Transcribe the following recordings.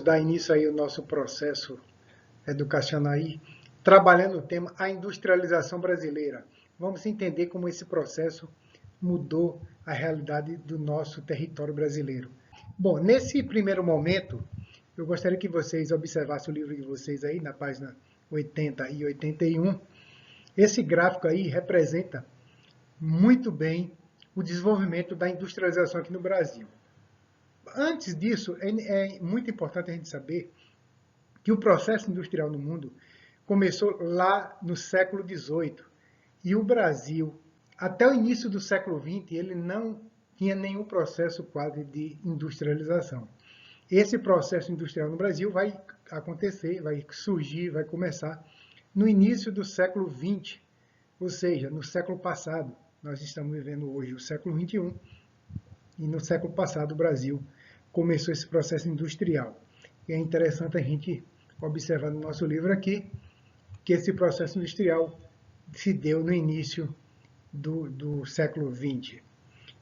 dar início aí ao nosso processo educacional aí, trabalhando o tema a industrialização brasileira. Vamos entender como esse processo mudou a realidade do nosso território brasileiro. Bom, nesse primeiro momento, eu gostaria que vocês observassem o livro de vocês aí, na página 80 e 81. Esse gráfico aí representa muito bem o desenvolvimento da industrialização aqui no Brasil. Antes disso, é muito importante a gente saber que o processo industrial no mundo começou lá no século XVIII e o Brasil, até o início do século XX, ele não tinha nenhum processo quase de industrialização. Esse processo industrial no Brasil vai acontecer, vai surgir, vai começar no início do século XX, ou seja, no século passado. Nós estamos vivendo hoje o século XXI e no século passado o Brasil começou esse processo industrial. E é interessante a gente observar no nosso livro aqui que esse processo industrial se deu no início do século XX.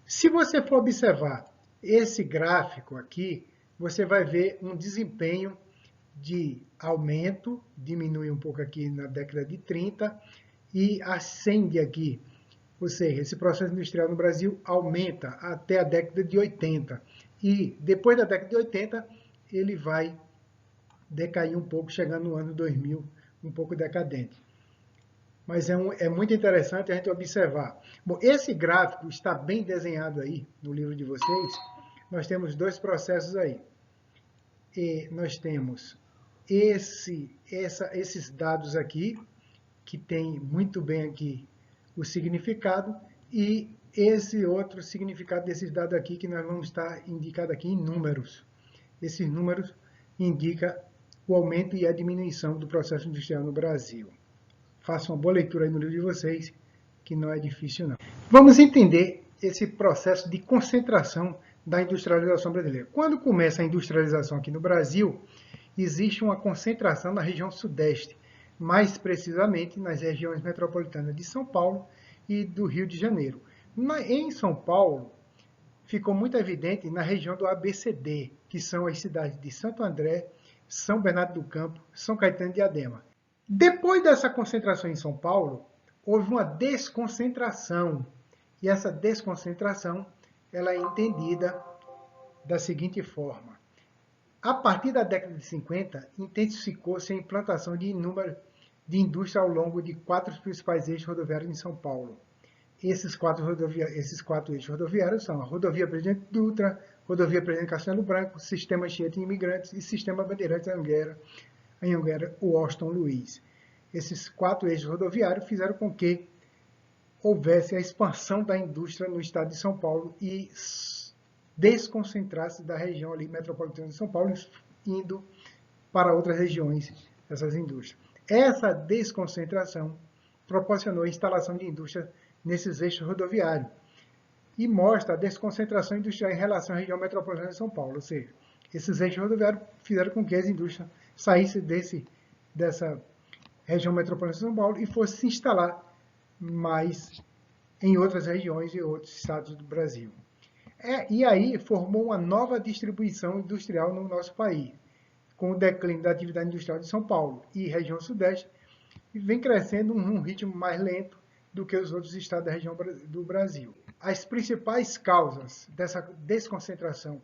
Se você for observar esse gráfico aqui, você vai ver um desempenho de aumento, diminui um pouco aqui na década de 30 e ascende aqui. Ou seja, esse processo industrial no Brasil aumenta até a década de 80. E depois da década de 80, ele vai decair um pouco, chegando no ano 2000, um pouco decadente. Mas é muito interessante a gente observar. Bom, esse gráfico está bem desenhado aí no livro de vocês. Nós temos dois processos aí. E nós temos esses dados aqui, que tem muito bem aqui o significado, e esse outro significado desses dados aqui, que nós vamos estar indicado aqui em números. Esses números indicam o aumento e a diminuição do processo industrial no Brasil. Façam uma boa leitura aí no livro de vocês, que não é difícil não. Vamos entender esse processo de concentração da industrialização brasileira. Quando começa a industrialização aqui no Brasil, existe uma concentração na região sudeste, mais precisamente nas regiões metropolitanas de São Paulo e do Rio de Janeiro. Em São Paulo, ficou muito evidente na região do ABCD, que são as cidades de Santo André, São Bernardo do Campo, São Caetano e Diadema. Depois dessa concentração em São Paulo, houve uma desconcentração. E essa desconcentração ela é entendida da seguinte forma. A partir da década de 50, intensificou-se a implantação de indústria ao longo de 4 principais eixos rodoviários em São Paulo. Esses quatro eixos rodoviários são a Rodovia Presidente Dutra, Rodovia Presidente Castelo Branco, Sistema Anchieta de Imigrantes e Sistema Bandeirantes Anhanguera Washington Luiz. Esses 4 eixos rodoviários fizeram com que houvesse a expansão da indústria no estado de São Paulo e desconcentrasse da região ali metropolitana de São Paulo, indo para outras regiões dessas indústrias. Essa desconcentração proporcionou a instalação de indústria nesses eixos rodoviários e mostra a desconcentração industrial em relação à região metropolitana de São Paulo, ou seja, esses eixos rodoviários fizeram com que as indústrias saíssem dessa região metropolitana de São Paulo e fossem se instalar mais em outras regiões e outros estados do Brasil. E aí formou uma nova distribuição industrial no nosso país, com o declínio da atividade industrial de São Paulo e região sudeste, e vem crescendo num ritmo mais lento do que os outros estados da região do Brasil. As principais causas dessa desconcentração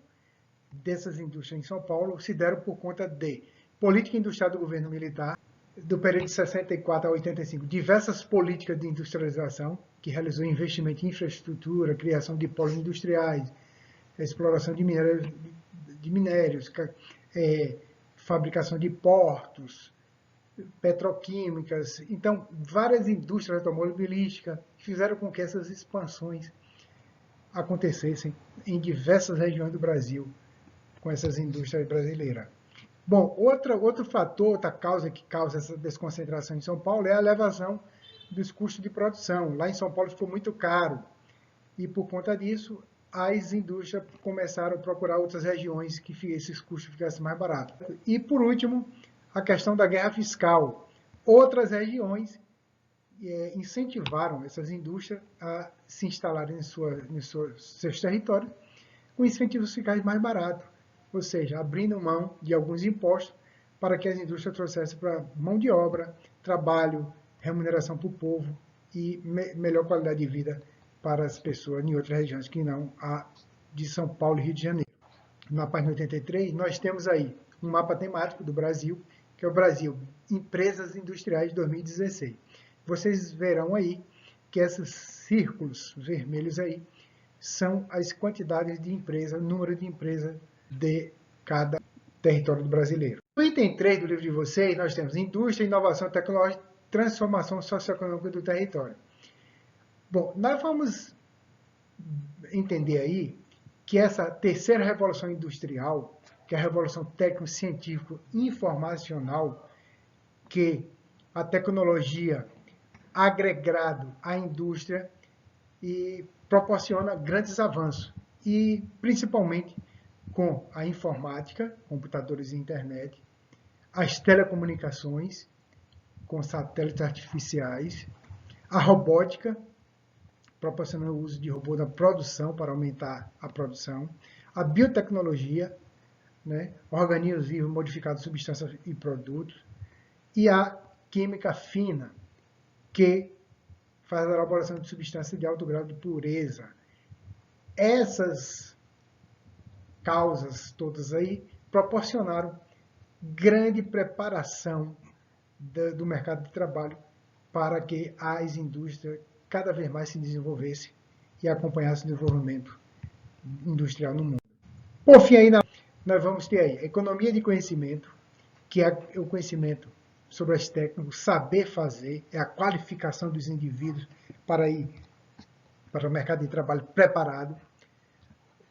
dessas indústrias em São Paulo se deram por conta de política industrial do governo militar, do período de 64 a 85, diversas políticas de industrialização, que realizou investimento em infraestrutura, criação de polos industriais, exploração de minérios, fabricação de portos, petroquímicas. Então, várias indústrias automobilísticas fizeram com que essas expansões acontecessem em diversas regiões do Brasil com essas indústrias brasileiras. Bom, outro fator, outra causa que causa essa desconcentração em São Paulo é a elevação dos custos de produção. Lá em São Paulo ficou muito caro e, por conta disso, as indústrias começaram a procurar outras regiões que esses custos ficassem mais baratos. E, por último, a questão da guerra fiscal. Outras regiões incentivaram essas indústrias a se instalarem em seus territórios com incentivos fiscais mais baratos. ou seja, abrindo mão de alguns impostos para que as indústrias trouxessem para mão de obra, trabalho, remuneração para o povo e melhor qualidade de vida para as pessoas em outras regiões que não a de São Paulo e Rio de Janeiro. Na página 83, nós temos aí um mapa temático do Brasil, que é o Brasil Empresas Industriais de 2016. Vocês verão aí que esses círculos vermelhos aí são as quantidades de empresas, número de empresas de cada território brasileiro. No item 3 do livro de vocês, nós temos indústria, inovação tecnológica, transformação socioeconômica do território. Bom, nós vamos entender aí que essa terceira revolução industrial, que é a revolução técnico-científico-informacional, que a tecnologia agregado à indústria e proporciona grandes avanços, e principalmente com a informática, computadores e internet, as telecomunicações, com satélites artificiais, a robótica, proporcionando o uso de robôs na produção para aumentar a produção, a biotecnologia, né, organismos vivos modificados, substâncias e produtos, e a química fina, que faz a elaboração de substâncias de alto grau de pureza. Essas causas todas aí proporcionaram grande preparação do mercado de trabalho para que as indústrias cada vez mais se desenvolvessem e acompanhassem o desenvolvimento industrial no mundo. Por fim, aí nós vamos ter aí a economia de conhecimento, que é o conhecimento sobre as técnicas, saber fazer, é a qualificação dos indivíduos para ir para o mercado de trabalho preparado.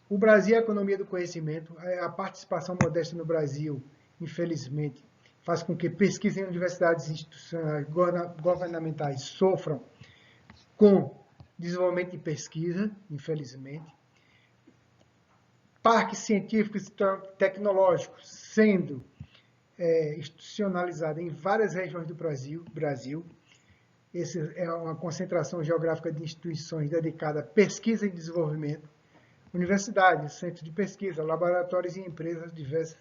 O Brasil é a economia do conhecimento, a participação modesta no Brasil, infelizmente, faz com que pesquisa em universidades institucionais governamentais sofram com desenvolvimento de pesquisa, infelizmente. Parques científicos e tecnológicos sendo institucionalizado em várias regiões do Brasil. Essa é uma concentração geográfica de instituições dedicadas à pesquisa e desenvolvimento, universidades, centros de pesquisa, laboratórios e empresas diversas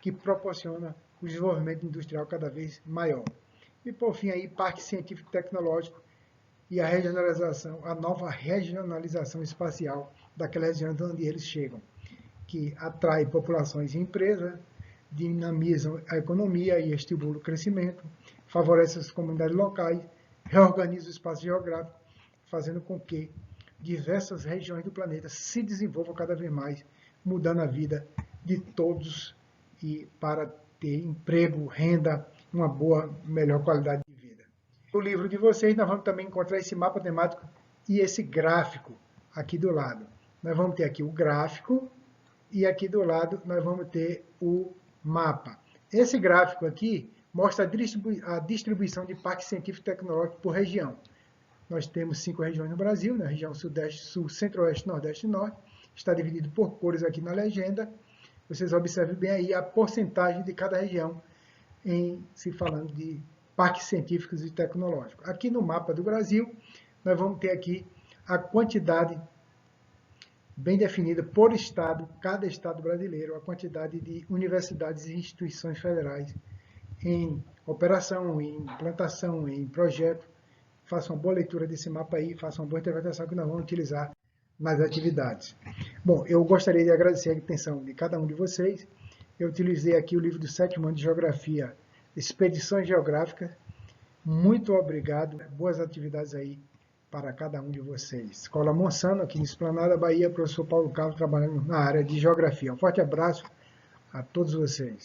que proporcionam o desenvolvimento industrial cada vez maior. E, por fim, aí, parque científico e tecnológico e a regionalização, a nova regionalização espacial daquela região onde eles chegam, que atrai populações e empresas, dinamizam a economia e estimulam o crescimento, favorece as comunidades locais, reorganiza o espaço geográfico, fazendo com que diversas regiões do planeta se desenvolvam cada vez mais, mudando a vida de todos e para ter emprego, renda, uma boa, melhor qualidade de vida. No livro de vocês, nós vamos também encontrar esse mapa temático e esse gráfico aqui do lado. Nós vamos ter aqui o gráfico e aqui do lado nós vamos ter o mapa. Esse gráfico aqui mostra a distribuição de parques científicos e tecnológicos por região. Nós temos 5 regiões no Brasil, na região Sudeste, Sul, Centro-Oeste, Nordeste e Norte. Está dividido por cores aqui na legenda. Vocês observem bem aí a porcentagem de cada região em se falando de parques científicos e tecnológicos. Aqui no mapa do Brasil, nós vamos ter aqui a quantidade bem definida por estado, cada estado brasileiro, a quantidade de universidades e instituições federais em operação, em implantação, em projeto. Façam uma boa leitura desse mapa aí, façam uma boa interpretação que nós vamos utilizar nas atividades. Bom, eu gostaria de agradecer a atenção de cada um de vocês. Eu utilizei aqui o livro do 7º ano de Geografia, Expedições Geográficas. Muito obrigado, boas atividades aí para cada um de vocês. Escola Monsanto, aqui em Esplanada, Bahia, professor Paulo Carlos, trabalhando na área de Geografia. Um forte abraço a todos vocês.